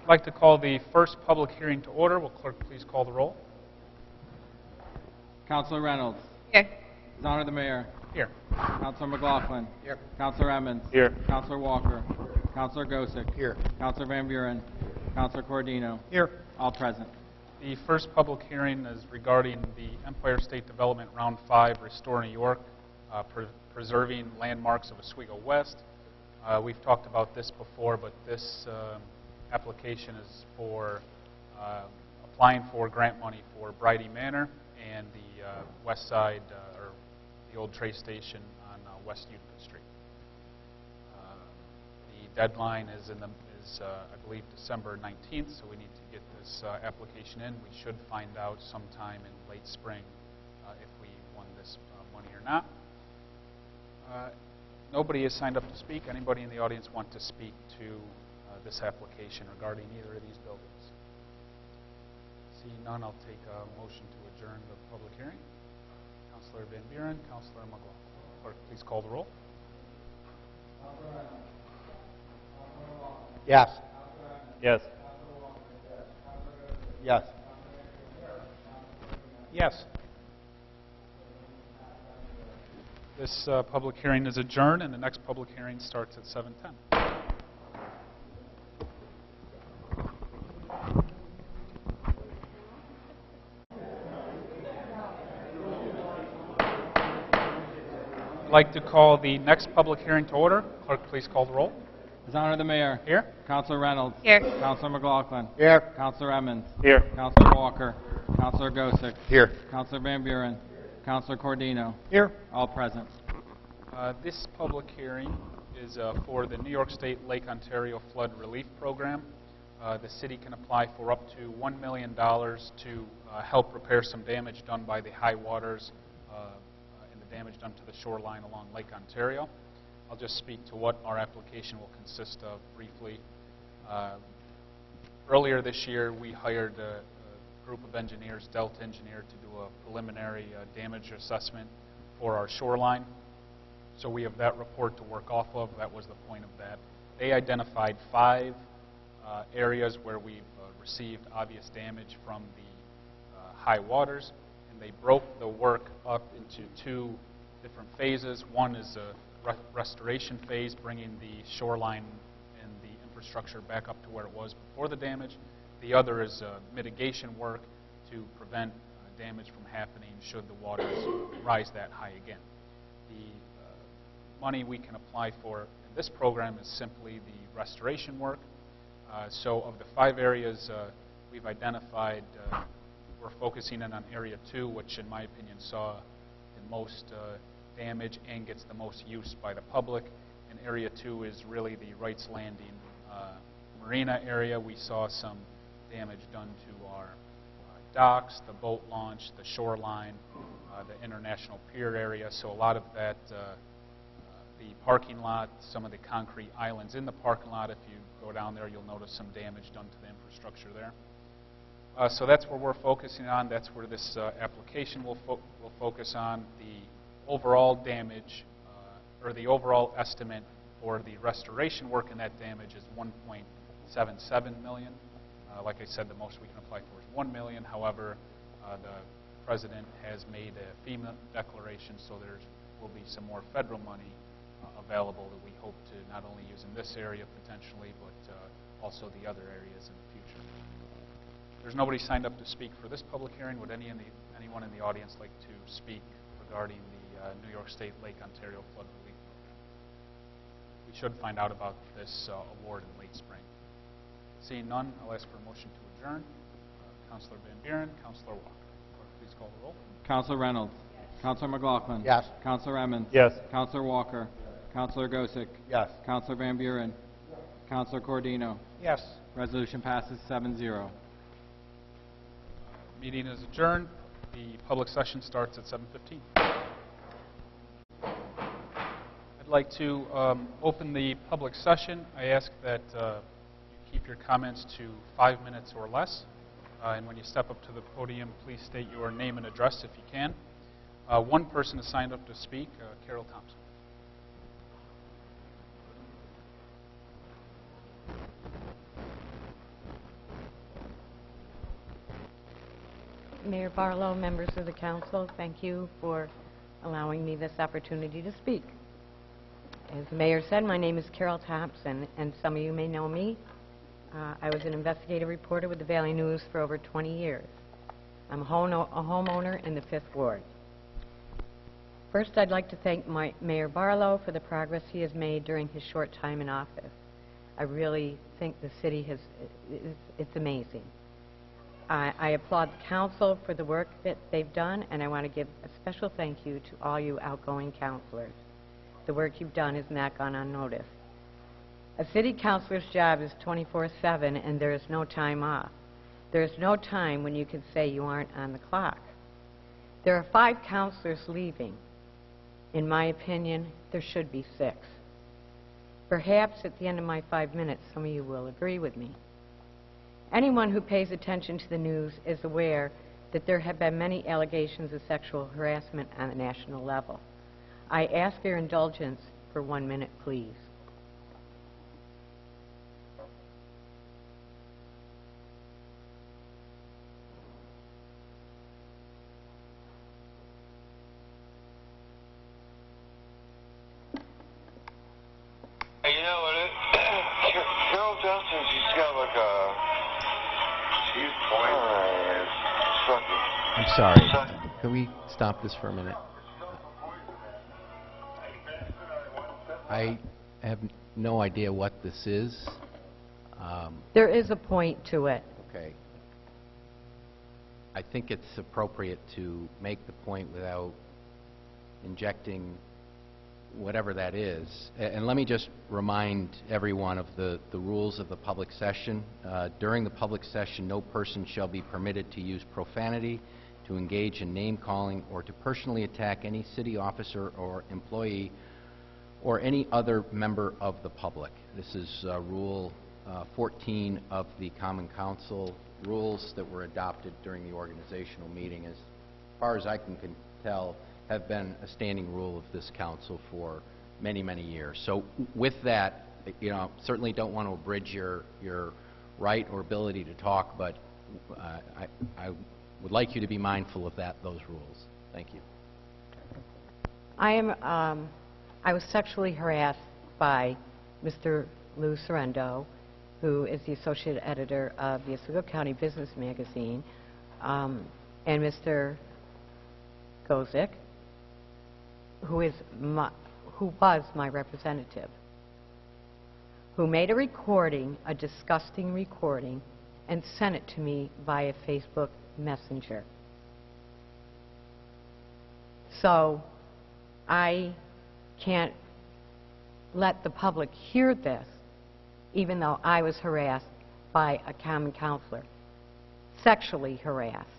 I'd like to call the first public hearing to order. Will clerk please call the roll? Councilor Reynolds. Here. His Honor the Mayor. Here. Councilor McLaughlin. Here. Councilor Emmons. Here. Councilor Walker. Councilor Gosick. Here. Councilor Van Buren. Councilor Cordino. Here. All present. The first public hearing is regarding the Empire State Development Round 5 Restore New York, preserving landmarks of Oswego West. We've talked about this before, but this application is for applying for grant money for Bridey Manor and the west side, or the old train station on West Utica Street. The deadline is I believe December 19th, so we need to get this application in. We should find out sometime in late spring if we won this money or not. Nobody has signed up to speak. Anybody in the audience want to speak to this application regarding either of these buildings? Seeing none, I'll take a motion to adjourn the public hearing. Councilor Van Buren, Councilor McLaughlin. Clerk, please call the roll. Yes. Yes. Yes. Yes. This public hearing is adjourned, and the next public hearing starts at 7:10. I'd like to call the next public hearing to order. Clerk, please call the roll. His Honor the Mayor. Here. Councilor Reynolds. Here. Councilor McLaughlin. Here. Councilor Emmons. Here. Councilor Walker. Councilor Gosick. Here. Councilor Van Buren. Councilor Cordino. Here. All present. This public hearing is for the New York State Lake Ontario Flood Relief Program. The city can apply for up to $1 million to help repair some damage done by the high waters and the damage done to the shoreline along Lake Ontario. I'll just speak to what our application will consist of briefly. Earlier this year, we hired a group of engineers, Delta Engineer, to do a preliminary damage assessment for our shoreline. So we have that report to work off of. That was the point of that. They identified 5 areas where we've received obvious damage from the high waters, and they broke the work up into 2 different phases. One is a restoration phase, bringing the shoreline and the infrastructure back up to where it was before the damage. The other is mitigation work to prevent damage from happening should the waters rise that high again. The money we can apply for in this program is simply the restoration work. So of the 5 areas we've identified, we're focusing in on Area 2, which in my opinion saw the most damage and gets the most use by the public. And Area 2 is really the Wrights Landing marina area. We saw some damage done to our docks, the boat launch, the shoreline, the international pier area. So a lot of that, the parking lot, some of the concrete islands in the parking lot, if you go down there, you'll notice some damage done to the infrastructure there. So that's where we're focusing on. That's where this application will focus on. The overall damage, or the overall estimate for the restoration work in that damage is $1.77 million. Like I said, the most we can apply for is $1 million. However, the President has made a FEMA declaration, so there will be some more federal money available that we hope to not only use in this area potentially, but also the other areas in the future. There's nobody signed up to speak for this public hearing. Would anyone in the audience like to speak regarding the New York State Lake Ontario Flood Relief Program? We should find out about this award in late spring. Seeing none, I'll ask for a motion to adjourn. Councilor Van Buren, Councilor Walker. Clerk, please call the roll. Councilor Reynolds. Yes. Councilor McLaughlin. Yes. Councilor Emmons. Yes. Councilor Walker. Councilor Gosick. Yes. Councilor Van Buren. Councilor Cordino. Yes. Resolution passes 7-0. Meeting is adjourned. The public session starts at 7:15. I'd like to open the public session. I ask that you keep your comments to 5 minutes or less. And when you step up to the podium, please state your name and address if you can. One person has signed up to speak, Carol Thompson. Mayor Barlow, members of the council, thank you for allowing me this opportunity to speak. As the mayor said, my name is Carol Thompson, and some of you may know me. I was an investigative reporter with the Valley News for over 20 years. I'm a homeowner in the 5th Ward. First, I'd like to thank Mayor Barlow for the progress he has made during his short time in office. I really think the city it's amazing. I applaud the council for the work that they've done, and I want to give a special thank you to all you outgoing councilors. The work you've done has not gone unnoticed. A city councilor's job is 24/7, and there is no time off. There is no time when you can say you aren't on the clock. There are 5 councilors leaving. In my opinion, there should be 6. Perhaps at the end of my 5 minutes, some of you will agree with me. Anyone who pays attention to the news is aware that there have been many allegations of sexual harassment on a national level. I ask your indulgence for 1 minute, please. You know what? Carol Thompson, she's got like a. She's sucky. I'm sorry. Can we stop this for a minute? I have no idea what this is. There is a point to it. Okay. I think it's appropriate to make the point without injecting whatever that is. And let me just remind everyone of the rules of the public session. During the public session, no person shall be permitted to use profanity, to engage in name-calling, or to personally attack any city officer or employee or any other member of the public. This is Rule 14 of the Common Council rules that were adopted during the organizational meeting. As far as I can tell, have been a standing rule of this council for many, many years. So with that, you know, certainly don't want to abridge your right or ability to talk, but I would like you to be mindful of those rules. Thank you. I was sexually harassed by Mr. Lou Sorrento, who is the associate editor of the Oswego County Business Magazine, and Mr. Gozick, who was my representative, who made a recording, a disgusting recording, and sent it to me via Facebook Messenger. So I can't let the public hear this, even though I was harassed by a common councilor, sexually harassed.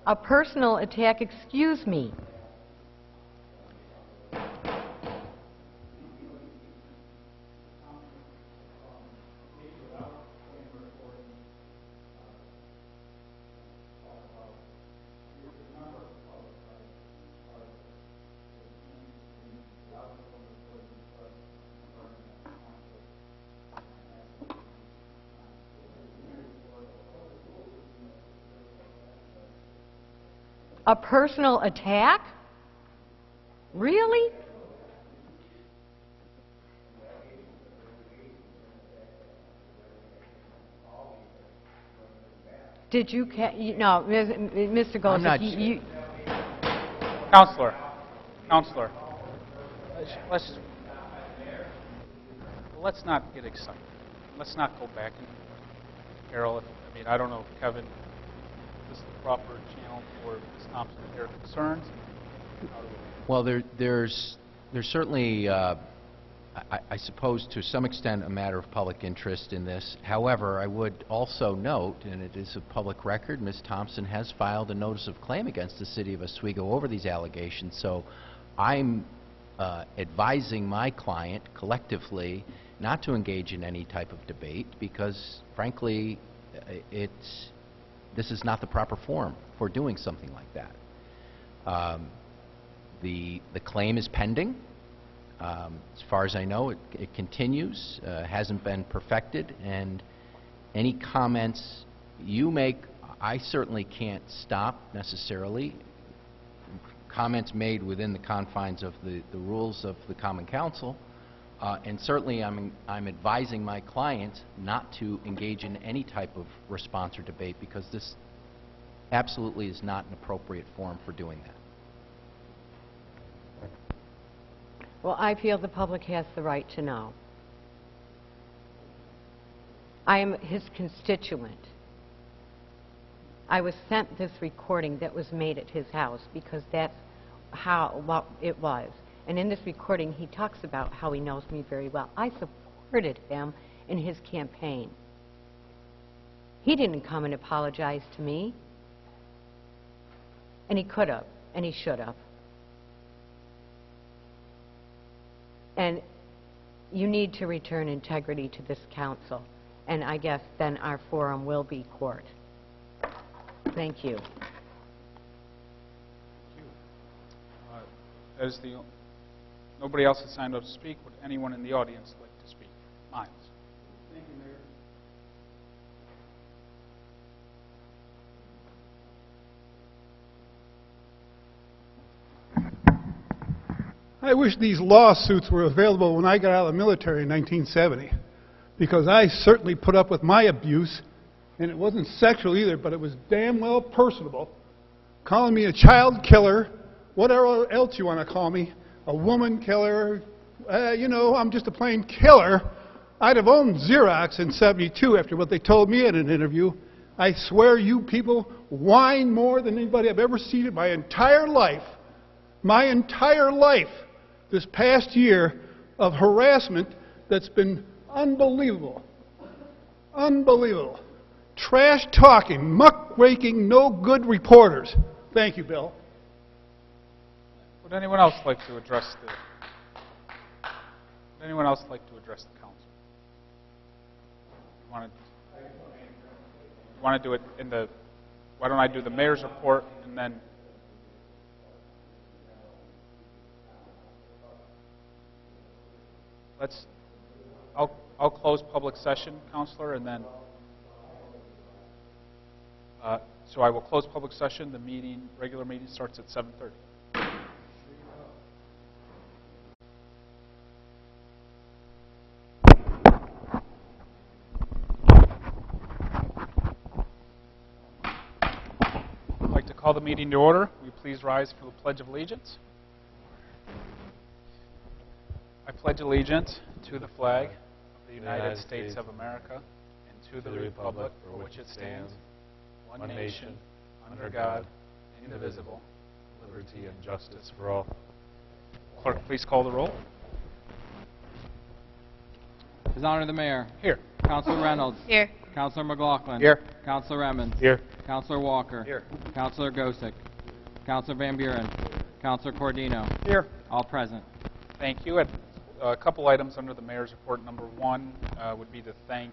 A personal attack, excuse me. A personal attack? Really? Did you, no, Mr. Goldstein, Counselor, let's not get excited. Let's not go back. Carol, I mean, I don't know if Kevin, this is the proper channel for Ms. Thompson and their concerns. Well, there's certainly, I suppose, to some extent, a matter of public interest in this. However, I would also note, and it is a public record, Ms. Thompson has filed a notice of claim against the City of Oswego over these allegations. So I'm advising my client collectively not to engage in any type of debate because, frankly, this is not the proper forum for doing something like that. The claim is pending. As far as I know, it continues, hasn't been perfected, and any comments you make, I certainly can't stop necessarily. Comments made within the confines of the rules of the Common Council, and certainly I'm advising my client not to engage in any type of response or debate, because this absolutely is not an appropriate forum for doing that. Well, I feel the public has the right to know. I am his constituent. I was sent this recording that was made at his house because that's what it was. And in this recording, he talks about how he knows me very well. I supported him in his campaign. He didn't come and apologize to me. And he could have, and he should have. And you need to return integrity to this council. And I guess then our forum will be court. Thank you. As nobody else has signed up to speak, would anyone in the audience like to speak? Miles. Thank you, Mayor. I wish these lawsuits were available when I got out of the military in 1970, because I certainly put up with my abuse, and it wasn't sexual either, but it was damn well personable. Calling me a child killer, whatever else you want to call me, a woman killer, you know, I'm just a plain killer. I'd have owned Xerox in '72 after what they told me in an interview. I swear you people whine more than anybody I've ever seen in my entire life. My entire life, this past year of harassment that's been unbelievable. Unbelievable. Trash talking, muck raking, no good reporters. Thank you, Bill. Would anyone else like to address the council? You want to do it in the? Why don't I do the mayor's report and then? I'll close public session, Counselor, and then. So I will close public session. The regular meeting starts at 7:30. I'd like to call the meeting to order. Will you please rise for the Pledge of Allegiance? I pledge allegiance to the flag of the United States of America and to the republic for which it stands, one nation, under God, indivisible, liberty and justice for all. Clerk, please call the roll. His Honor the Mayor. Here. Councilor Reynolds. Here. Councilor McLaughlin. Here. Councilor Emmons. Here. Councilor Walker. Here. Councilor Gosick. Councilor Van Buren. Councilor Cordino. Here. All present. Thank you. A couple items under the mayor's report. Number one would be to thank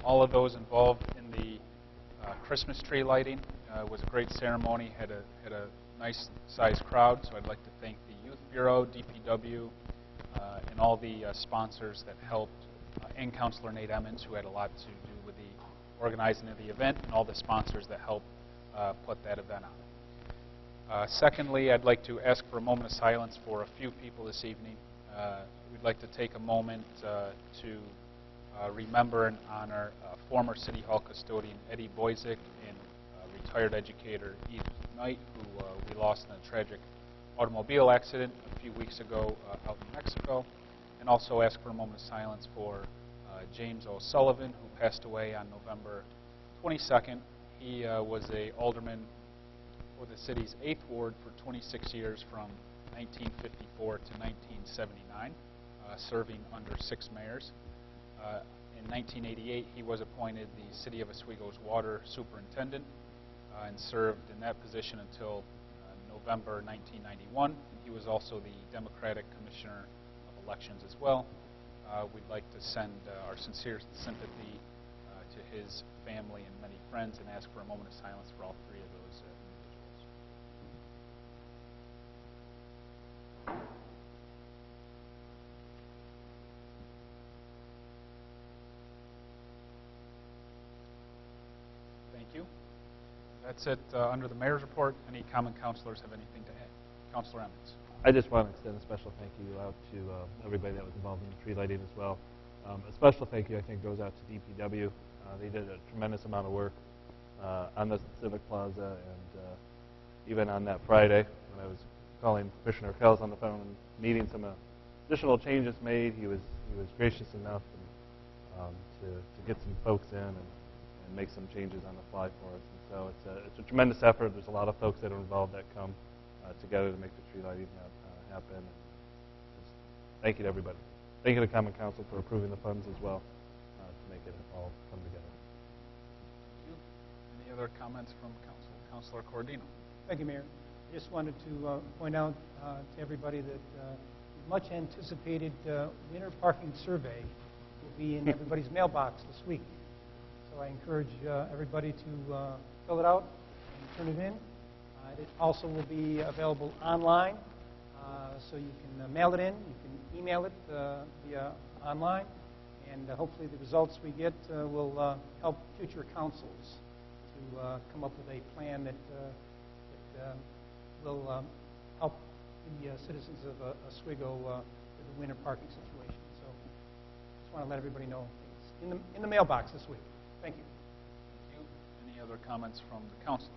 all of those involved in the Christmas tree lighting. It was a great ceremony. Had a nice sized crowd. So I'd like to thank the Youth Bureau, DPW, and all the sponsors that helped, and Councilor Nate Emmons, who had a lot to do with the organizing of the event, and all the sponsors that helped put that event on. Secondly, I'd like to ask for a moment of silence for a few people this evening. We'd like to take a moment to remember and honor former City Hall custodian Eddie Boyzik and retired educator Edith Knight, who we lost in a tragic automobile accident a few weeks ago out in Mexico. And also ask for a moment of silence for James O'Sullivan, who passed away on November 22nd. He was an alderman for the city's 8th Ward for 26 years from 1954 to 1979, serving under 6 mayors. In 1988, he was appointed the City of Oswego's water superintendent and served in that position until November 1991. He was also the Democratic Commissioner of Elections as well. We'd like to send our sincere sympathy to his family and many friends and ask for a moment of silence for all 3 of those individuals. That's it under the mayor's report. Any common councilors have anything to add? Councilor Emmons. I just want to extend a special thank you out to everybody that was involved in the tree lighting as well. A special thank you, I think, goes out to DPW. They did a tremendous amount of work on the Civic Plaza, and even on that Friday when I was calling Commissioner Kells on the phone and needing some additional changes made, he was gracious enough to get some folks in and make some changes on the fly for us. And so it's a tremendous effort. There's a lot of folks that are involved that come together to make the tree lighting happen. And just thank you to everybody. Thank you to Common Council for approving the funds as well to make it all come together. Thank you. Any other comments from council? Councilor Cordino. Thank you, Mayor. I just wanted to point out to everybody that the much anticipated winter parking survey will be in everybody's mailbox this week. So I encourage everybody to fill it out and turn it in. It also will be available online, so you can mail it in, you can email it via online, and hopefully the results we get will help future councils to come up with a plan that will help the citizens of Oswego with the winter parking situation. So just want to let everybody know it's in the mailbox this week. Thank you. Thank you. Any other comments from the councilors?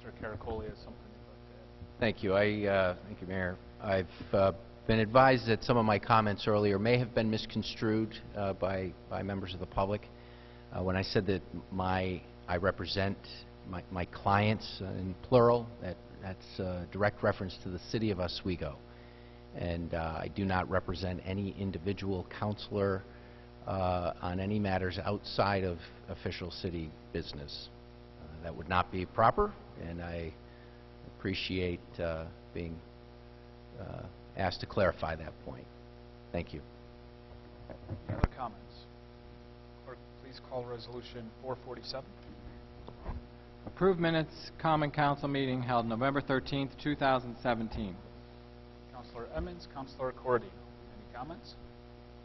Mr. Caracoli has something he'd like to add. Thank you. Thank you, Mayor. I've been advised that some of my comments earlier may have been misconstrued by members of the public. When I said that I represent my clients in plural, that's a direct reference to the city of Oswego. And I do not represent any individual counselor on any matters outside of official city business. That would not be proper, and I appreciate being asked to clarify that point. Thank you. Any other comments? Clerk, please call Resolution 447. Approved minutes, Common Council meeting held November 13th, 2017. Councilor Emmons, Councilor Cordino. Any comments?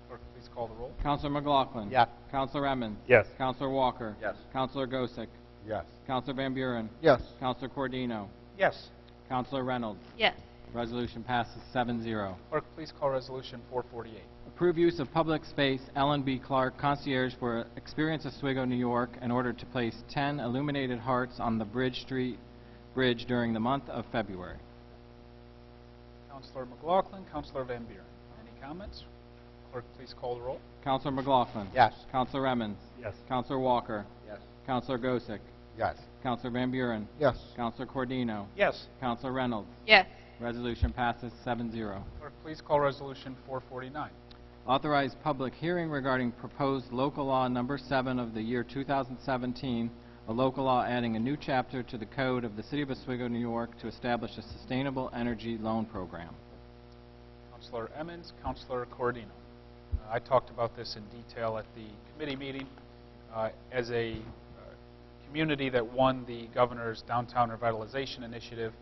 Clerk, please call the roll. Councilor McLaughlin. Yes. Councilor Emmons. Yes. Councilor Walker. Yes. Councilor Gosick. Yes. Councilor Van Buren. Yes. Councilor Cordino. Yes. Councilor Reynolds. Yes. Resolution passes 7-0. Clerk, please call Resolution 448. Approve use of public space Ellen B. Clark Concierge for Experience Oswego, New York, in order to place 10 illuminated hearts on the Bridge Street Bridge during the month of February. Councilor McLaughlin, Councilor Van Buren. Any comments? Clerk, please call the roll. Councilor McLaughlin. Yes. Councilor Emmons. Yes. Councilor Walker. Yes. Councilor Gosick. Yes. Councilor Van Buren. Yes. Councilor Cordino. Yes. Councilor Reynolds. Yes. Resolution passes 7-0. Clerk, please call Resolution 449. Authorize public hearing regarding proposed local law number 7 of the year 2017, a local law adding a new chapter to the code of the City of Oswego, New York, to establish a sustainable energy loan program. Councilor Emmons, Councilor Cordino. I talked about this in detail at the committee meeting. As a community that won the governor's downtown revitalization initiative,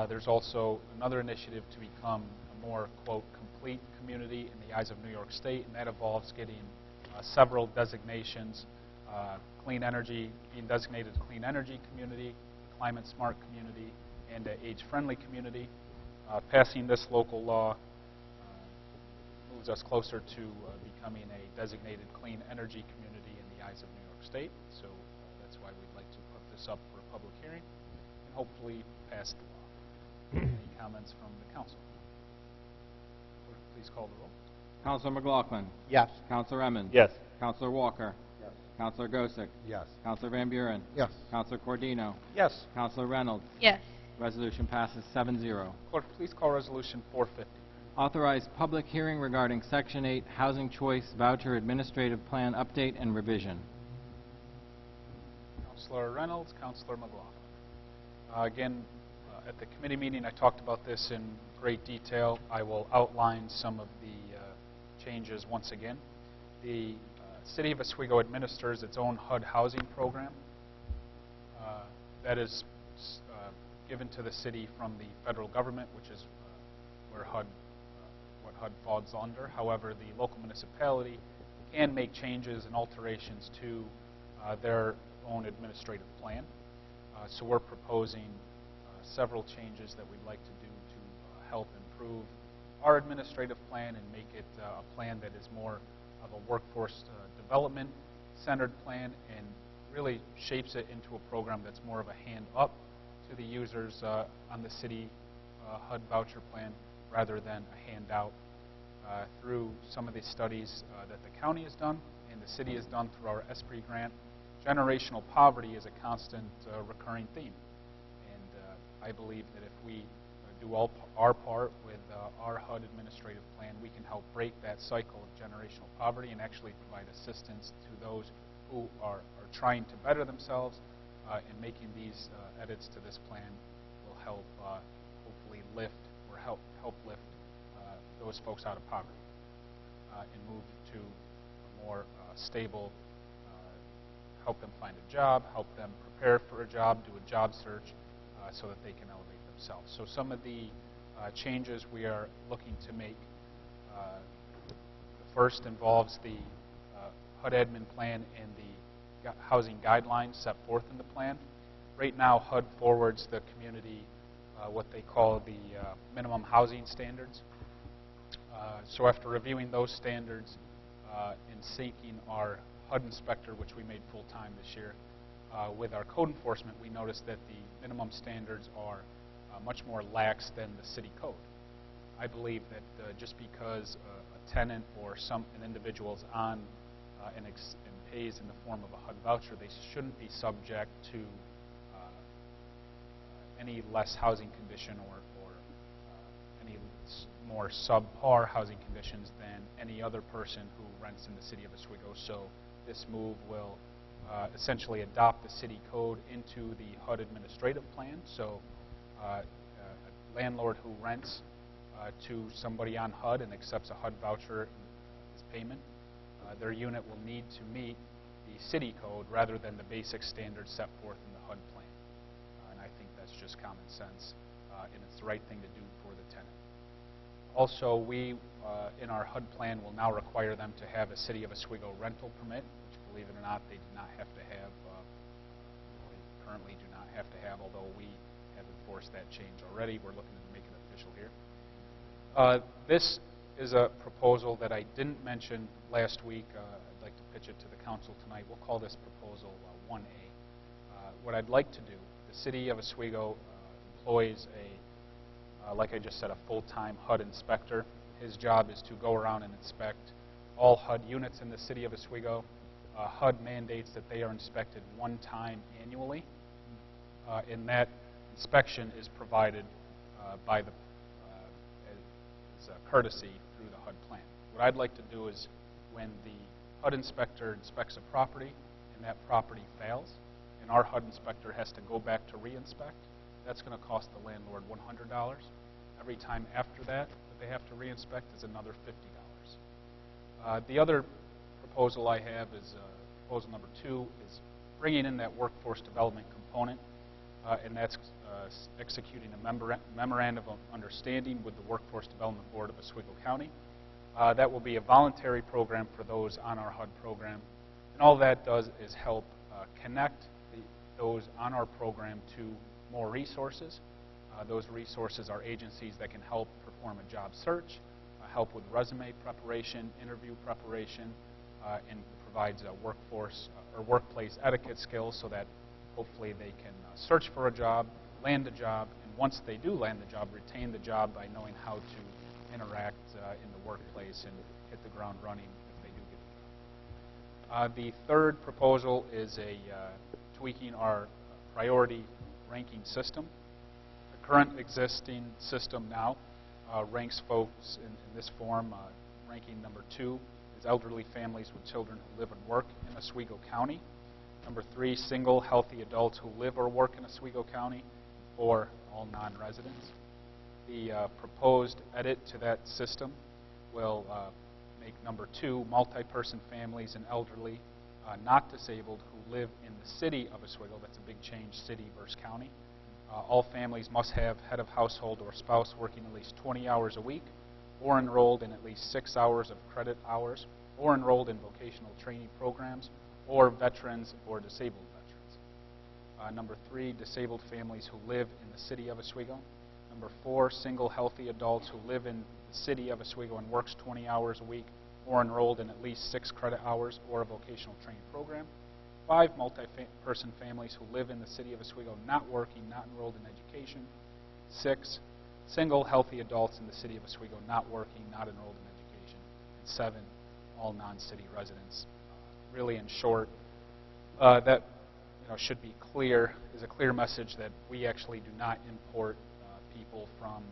there's also another initiative to become a more, quote, complete community in the eyes of New York State, and that involves getting several designations, clean energy, being designated a clean energy community, climate smart community, and an age-friendly community. Passing this local law moves us closer to becoming a designated clean energy community in the eyes of New York State. So that's why we'd like to put this up for a public hearing and hopefully pass the law. Any comments from the council? Clerk, please call the roll. Councilor McLaughlin. Yes. Councilor Emmons. Yes. Councilor Walker. Yes. Councilor Gosick. Yes. Councilor Van Buren. Yes. Councilor Cordino. Yes. Councilor Reynolds. Yes. Resolution passes 7-0. Clerk, please call Resolution 450. Authorize public hearing regarding Section 8 Housing Choice Voucher Administrative Plan Update and Revision. Councilor Reynolds, Councilor McLaughlin. Again, at the committee meeting, I talked about this in great detail. I will outline some of the changes once again. The City of Oswego administers its own HUD housing program. That is given to the city from the federal government, which is where what HUD falls under. However, the local municipality can make changes and alterations to their own administrative plan. So we're proposing several changes that we'd like to do to help improve our administrative plan and make it a plan that is more of a workforce development centered plan and really shapes it into a program that's more of a hand up to the users on the city HUD voucher plan rather than a handout. Through some of the studies that the county has done and the city has done through our ESPRI grant, generational poverty is a constant recurring theme. And I believe that if we do our part with our HUD administrative plan, we can help break that cycle of generational poverty and actually provide assistance to those who are trying to better themselves, and making these edits to this plan will help hopefully lift or help lift those folks out of poverty and move to a more stable, help them find a job, help them prepare for a job, do a job search so that they can elevate themselves. So some of the changes we are looking to make, the first involves the HUD admin plan and the housing guidelines set forth in the plan. Right now, HUD forwards the community what they call the minimum housing standards. So after reviewing those standards and seeking our HUD inspector, which we made full-time this year, with our code enforcement, we noticed that the minimum standards are much more lax than the city code. I believe that just because a tenant or an individual is on and pays in the form of a HUD voucher, they shouldn't be subject to any less housing condition or any more subpar housing conditions than any other person who rents in the city of Oswego. So this move will essentially adopt the city code into the HUD administrative plan. So a landlord who rents to somebody on HUD and accepts a HUD voucher as payment, their unit will need to meet the city code rather than the basic standards set forth in the HUD plan. And I think that's just common sense, and it's the right thing to do for the tenant. Also, we, in our HUD plan, will now require them to have a City of Oswego rental permit, which, believe it or not, they do not have to have, they currently do not have to have, although we have enforced that change already. We're looking to make it official here. This is a proposal that I didn't mention last week. I'd like to pitch it to the council tonight. We'll call this proposal 1A. What I'd like to do, the City of Oswego employs like I just said, a full-time HUD inspector. His job is to go around and inspect all HUD units in the city of Oswego. HUD mandates that they are inspected one time annually, and that inspection is provided by the as a courtesy through the HUD plan. What I'd like to do is when the HUD inspector inspects a property and that property fails, and our HUD inspector has to go back to re-inspect, that's going to cost the landlord $100. Every time after that they have to re-inspect is another $50. The other proposal I have is proposal number 2 is bringing in that workforce development component, and that's executing a memorandum of understanding with the Workforce Development Board of Oswego County. That will be a voluntary program for those on our HUD program, and all that does is help connect those on our program to more resources. Those resources are agencies that can help perform a job search, help with resume preparation, interview preparation, and provides a workforce or workplace etiquette skills so that hopefully they can search for a job, land a job, and once they do land the job, retain the job by knowing how to interact in the workplace and hit the ground running if they do get the job. The third proposal is tweaking our priority ranking system. The current existing system now ranks folks in this form. Ranking number 2 is elderly families with children who live and work in Oswego County. Number 3, single, healthy adults who live or work in Oswego County. 4, all non-residents. The proposed edit to that system will make number 2, multi-person families and elderly not disabled who live in the city of Oswego. That's a big change, city versus county. All families must have head of household or spouse working at least 20 hours a week, or enrolled in at least 6 hours of credit hours, or enrolled in vocational training programs, or veterans or disabled veterans. Number 3, disabled families who live in the city of Oswego. Number 4, single healthy adults who live in the city of Oswego and works 20 hours a week or enrolled in at least 6 credit hours or a vocational training program. 5, multi-person families who live in the city of Oswego not working, not enrolled in education. 6, single healthy adults in the city of Oswego not working, not enrolled in education. And 7, all non-city residents. Really, in short, that should be clear, is a clear message that we actually do not import people from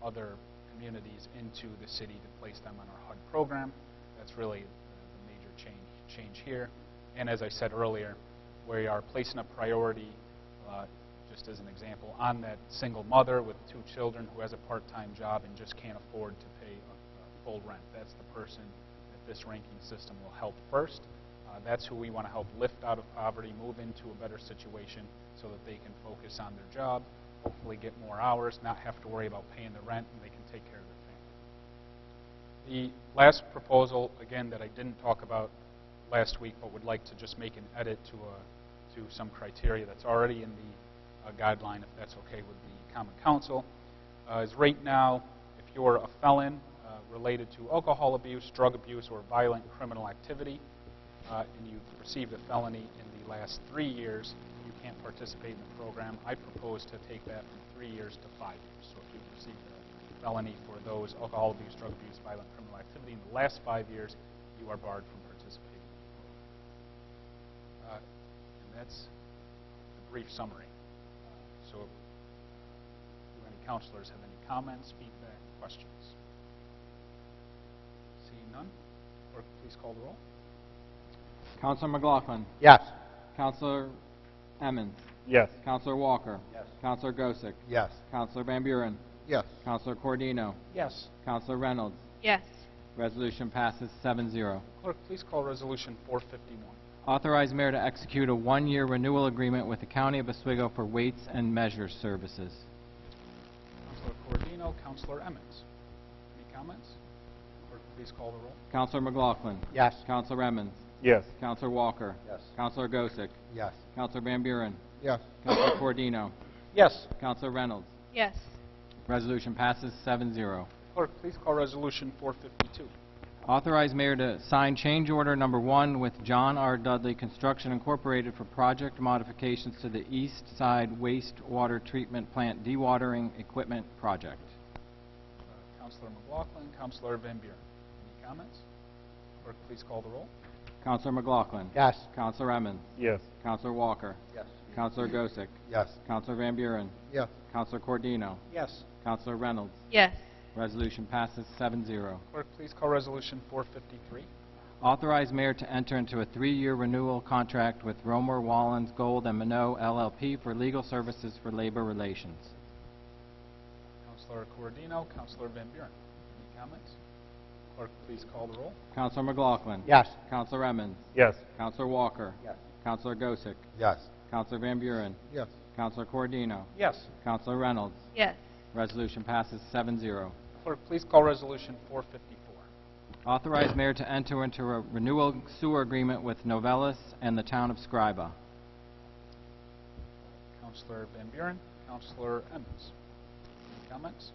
other communities into the city to place them on our HUD program. That's really the major change here. And as I said earlier, we are placing a priority, just as an example, on that single mother with 2 children who has a part-time job and just can't afford to pay a full rent. That's the person that this ranking system will help first. That's who we want to help lift out of poverty, move into a better situation so that they can focus on their job, hopefully get more hours, not have to worry about paying the rent, and they can take care of their family. The last proposal, again, that I didn't talk about last week but would like to just make an edit to some criteria that's already in the guideline, if that's okay with the Common Council, is right now, if you're a felon related to alcohol abuse, drug abuse, or violent criminal activity, and you've received a felony in the last 3 years, you can't participate in the program. I propose to take that from 3 years to 5 years. So if you've received a felony for those alcohol abuse, drug abuse, violent criminal activity in the last 5 years, you are barred from participating in the program. And that's a brief summary. So do any counselors have any comments, feedback, questions? Seeing none, clerk, please call the roll. Counselor McLaughlin. Yes. Counselor Emmons. Yes. Counselor Walker. Yes. Counselor Gosick. Yes. Counselor Van Buren. Yes. Counselor Cordino. Yes. Counselor Reynolds. Yes. Resolution passes 7-0. Clerk, please call Resolution 451. Authorize mayor to execute a 1-year renewal agreement with the County of Oswego for weights and measures services. Counselor Cordino, Counselor Emmons. Any comments? Clerk, please call the roll. Counselor McLaughlin. Yes. Counselor Emmons. Yes. Counselor Walker. Yes. Counselor Gosick. Yes. Counselor Van Buren. Yes. Counselor Cordino. Yes. Counselor Reynolds. Yes. Resolution passes 7-0. Clerk, please call Resolution 452. Authorize mayor to sign change order number 1 with John R. Dudley Construction Incorporated for project modifications to the East Side Wastewater Treatment Plant dewatering equipment project. Counselor McLaughlin, Counselor Van Buren. Any comments? Clerk, please call the roll. Counselor McLaughlin. Yes. Counselor Emmons. Yes. Counselor Walker. Yes. Counselor Gosick. Yes. Counselor Van Buren. Yes. Counselor Cordino. Yes. Counselor Reynolds. Yes. Resolution passes 7-0. Clerk, please call Resolution 453. Authorize mayor to enter into a 3-year renewal contract with Romer, Wallens, Gold, and Minot LLP for legal services for labor relations. Counselor Cordino, Counselor Van Buren. Any comments? Clerk, please call the roll. Counselor McLaughlin. Yes. Counselor Emmons. Yes. Counselor Walker. Yes. Counselor Gosick. Yes. Counselor Van Buren. Yes. Counselor Cordino. Yes. Counselor Reynolds. Yes. Resolution passes 7-0. Clerk, please call Resolution 454. Authorize mayor to enter into a renewal sewer agreement with Novellis and the town of Scriba. Counselor Van Buren, Counselor Emmons. Any comments?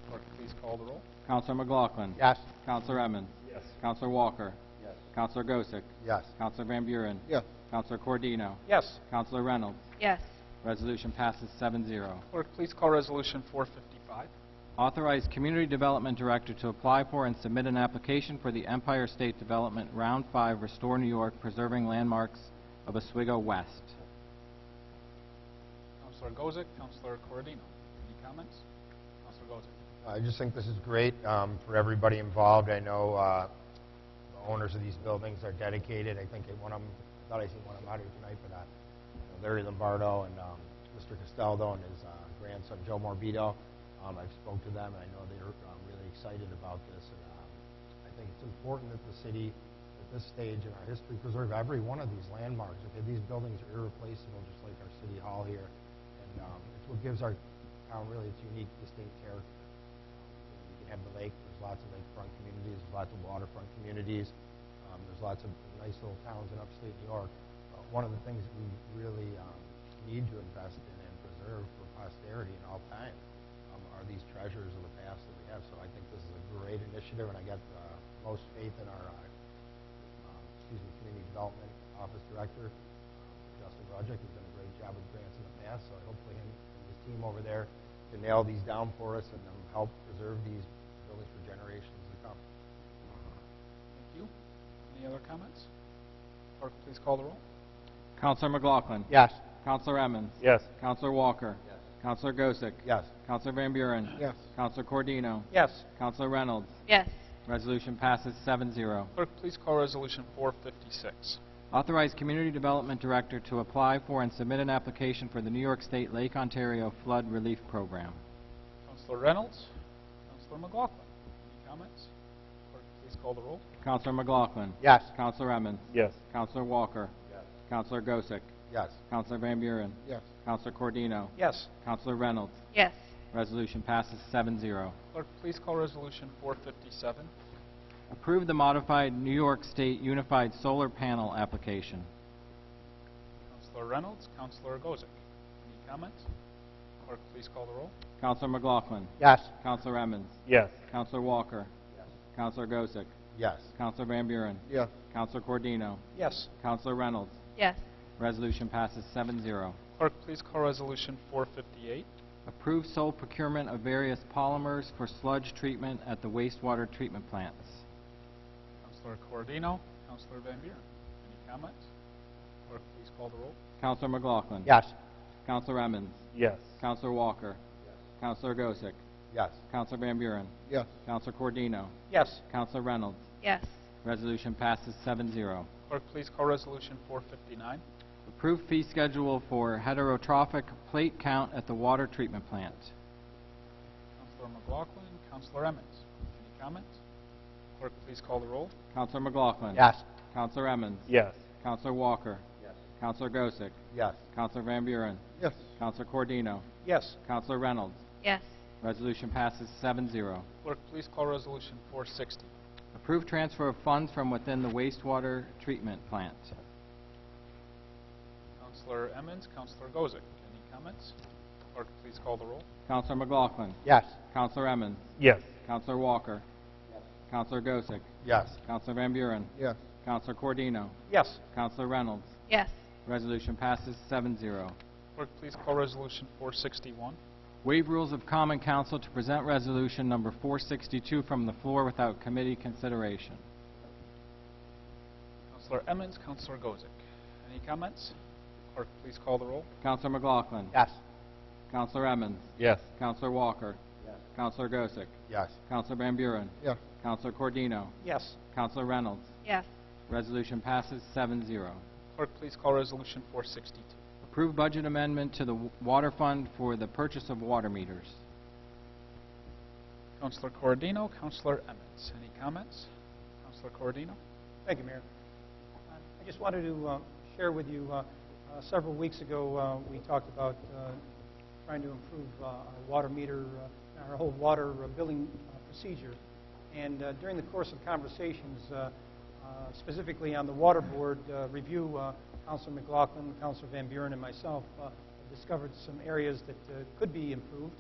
Clerk, please call the roll. Counselor McLaughlin. Yes. Counselor Emmons. Yes. Counselor Walker. Yes. Counselor Gosick. Yes. Counselor Van Buren. Yes. Counselor Cordino. Yes. Counselor Reynolds. Yes. Resolution passes 7-0. Clerk, please call Resolution 455. Authorize Community Development Director to apply for and submit an application for the Empire State Development Round 5 Restore New York Preserving Landmarks of Oswego West. Counselor Gosick, Counselor Cordino. Any comments? Counselor Gosick. I just think this is great for everybody involved. I know the owners of these buildings are dedicated. I think one of them, I thought I seen one of them out here tonight, but Larry Lombardo and Mr. Castaldo and his grandson Joe Morbido. I've spoke to them, and I know they're really excited about this. And I think it's important that the city, at this stage in our history, preserve every one of these landmarks. Okay, these buildings are irreplaceable, just like our city hall here, and it's what gives our town really its unique, distinct character. You can have the lake. There's lots of lakefront communities. There's lots of waterfront communities. There's lots of nice little towns in upstate New York. One of the things that we really need to invest in and preserve for posterity in all time are these treasures of the past that we have. So I think this is a great initiative, and I got most faith in our Community Development Office Director, Justin Rudgick, who's done a great job with grants in the past. So hopefully him and his team over there can nail these down for us and help preserve these buildings for generations to come. Thank you. Any other comments? Clerk, please call the roll. Counselor McLaughlin. Yes. Counselor Emmons. Yes. Counselor Walker. Yes. Counselor Gosick. Yes. Counselor Van Buren. Yes. Counselor Cordino. Yes. Counselor Reynolds. Yes. Resolution passes 7-0. Clerk, please call Resolution 456. Authorize Community Development Director to apply for and submit an application for the New York State Lake Ontario Flood Relief Program. Counselor Reynolds. Counselor McLaughlin. Any comments? Clerk, please call the roll. Counselor McLaughlin. Yes. Counselor Emmons. Yes. Counselor Walker. Yes. Counselor Gosick. Yes. Counselor Van Buren. Yes. Counselor Cordino. Yes. Counselor Reynolds. Yes. Resolution passes 7-0. Clerk, please call Resolution 457. Approve the modified New York State Unified Solar Panel application. Counselor Reynolds. Counselor Gosick. Any comments? Clerk, please call the roll. Counselor McLaughlin. Yes. Counselor Emmons. Yes. Counselor Walker. Yes. Counselor Gosick. Yes. Counselor Van Buren. Yes. Counselor Cordino. Yes. Counselor Reynolds. Yes. Resolution passes 7-0. Clerk, please call Resolution 458. Approve sole procurement of various polymers for sludge treatment at the wastewater treatment plants. Counselor Cordino. Counselor Van Buren. Any comments? Clerk, please call the roll. Counselor McLaughlin. Yes. Counselor Emmons. Yes. Counselor Walker. Yes. Counselor Gosick. Yes. Counselor Van Buren. Yes. Counselor Cordino. Yes. Counselor Reynolds. Yes. Resolution passes 7-0. Clerk, please call Resolution 459. Approve fee schedule for heterotrophic plate count at the water treatment plant. Counselor McLaughlin. Counselor Emmons. Any comments? Clerk, please call the roll. Counselor McLaughlin. Yes. Counselor Emmons. Yes. Counselor Walker. Yes. Counselor Gosick. Yes. Counselor Van Buren. Yes. Counselor Cordino. Yes. Counselor Reynolds. Yes. Resolution passes 7-0. Clerk, please call Resolution 460. Approve transfer of funds from within the wastewater treatment plant. Counselor Emmons. Counselor Gosick. Any comments? Clerk, please call the roll. Counselor McLaughlin. Yes. Counselor Emmons. Yes. Counselor Walker. Counselor Gosick. Yes. Counselor Van Buren. Yes. Counselor Cordino. Yes. Counselor Reynolds. Yes. Resolution passes 7-0. Clerk, please call Resolution 461. Waive rules of common council to present resolution number 462 from the floor without committee consideration. Counselor Emmons. Counselor Gosick. Any comments? Clerk, please call the roll. Counselor McLaughlin. Yes. Counselor Emmons. Yes. Counselor Walker. Yes. Counselor Gosick. Yes. Counselor Van Buren. Yes. Counselor Cordino. Yes. Counselor Reynolds. Yes. Resolution passes 7-0. Clerk, please call Resolution 462. Approve budget amendment to the water fund for the purchase of water meters. Counselor Cordino. Counselor Emmons. Any comments? Counselor Cordino. Thank you, Mayor. I just wanted to share with you, several weeks ago, we talked about trying to improve our water meter, our whole water billing procedure. And during the course of conversations, specifically on the water board review, Councilor McLaughlin, Councilor Van Buren, and myself discovered some areas that could be improved.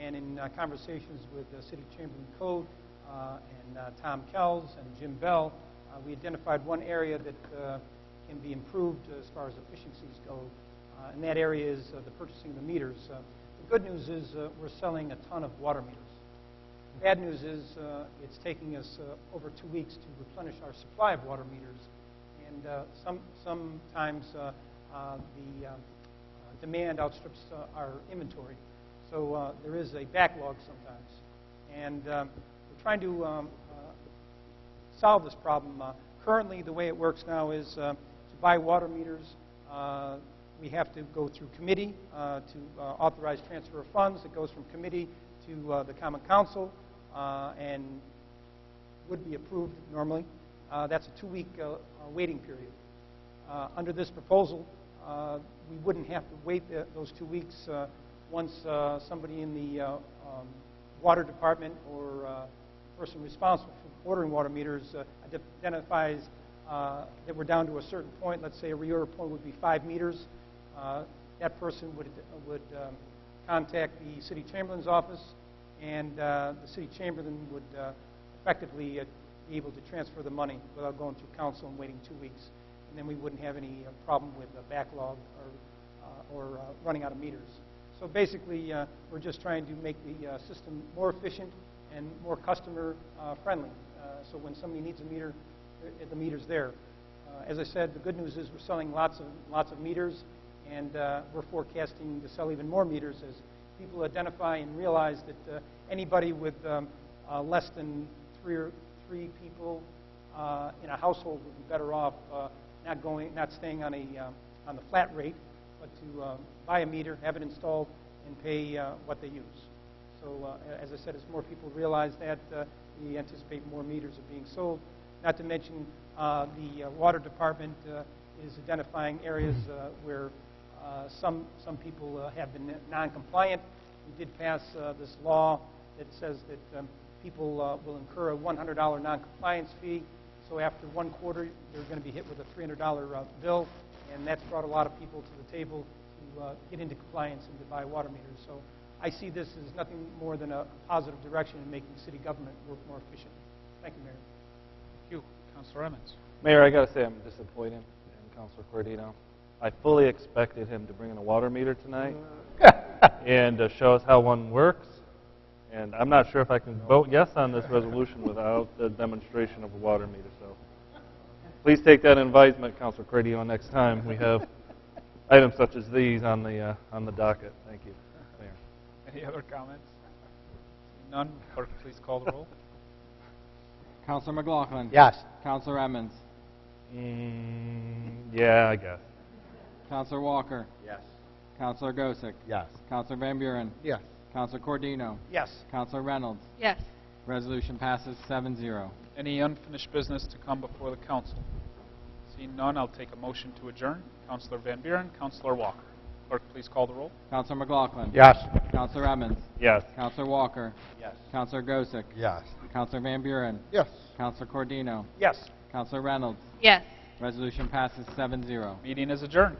And in conversations with City Chamberlain Code and Tom Kells and Jim Bell, we identified one area that can be improved as far as efficiencies go, and that area is the purchasing of the meters. The good news is we're selling a ton of water meters. The bad news is it's taking us over 2 weeks to replenish our supply of water meters, and sometimes the demand outstrips our inventory. So there is a backlog sometimes, and we're trying to solve this problem. Currently, the way it works now is to buy water meters, we have to go through committee to authorize transfer of funds. It goes from committee to the Common Council and would be approved normally. That's a 2-week waiting period. Under this proposal, we wouldn't have to wait those 2 weeks once somebody in the water department or person responsible for ordering water meters identifies that we're down to a certain point, let's say a reorder point would be 5 meters, that person would contact the city chamberlain's office, and the city chamberlain would effectively be able to transfer the money without going through council and waiting 2 weeks. And then we wouldn't have any problem with the backlog or running out of meters. So basically, we're just trying to make the system more efficient and more customer friendly. So when somebody needs a meter, the meter's there. As I said, the good news is we're selling lots of meters, and we're forecasting to sell even more meters as people identify and realize that anybody with less than three people in a household would be better off not staying on the flat rate, but to buy a meter, have it installed, and pay what they use. So as I said, as more people realize that, we anticipate more meters are being sold. Not to mention the water department is identifying areas where some people have been non-compliant. We did pass this law that says that people will incur a $100 non-compliance fee. So after 1 quarter, they're going to be hit with a $300 bill, and that's brought a lot of people to the table to get into compliance and to buy water meters. So I see this as nothing more than a positive direction in making city government work more efficiently. Thank you, Mayor. Thank you. Councilor Emmons. Mayor, I got to say I'm disappointed in Councilor Cordino. I fully expected him to bring in a water meter tonight and show us how one works. And I'm not sure if I can vote yes on this resolution without the demonstration of a water meter. So please take that advisement, Councilor Cordino, next time we have items such as these on the docket. Thank you, Mayor. Any other comments? Seeing none, clerk, please call the roll. Counselor McLaughlin. Yes. Counselor Emmons. Yeah, I guess. Counselor Walker. Yes. Counselor Gosick. Yes. Counselor Van Buren. Yes. Counselor Cordino. Yes. Counselor Reynolds. Yes. Resolution passes 7-0. Any unfinished business to come before the council? Seeing none, I'll take a motion to adjourn. Councilor Van Buren, Councilor Walker. Clerk, please call the roll. Counselor McLaughlin. Yes. Counselor Emmons. Yes. Counselor Walker. Yes. Counselor Gosick. Yes. Counselor Van Buren. Yes. Counselor Cordino. Yes. Counselor Reynolds. Yes. Resolution passes 7-0. Meeting is adjourned.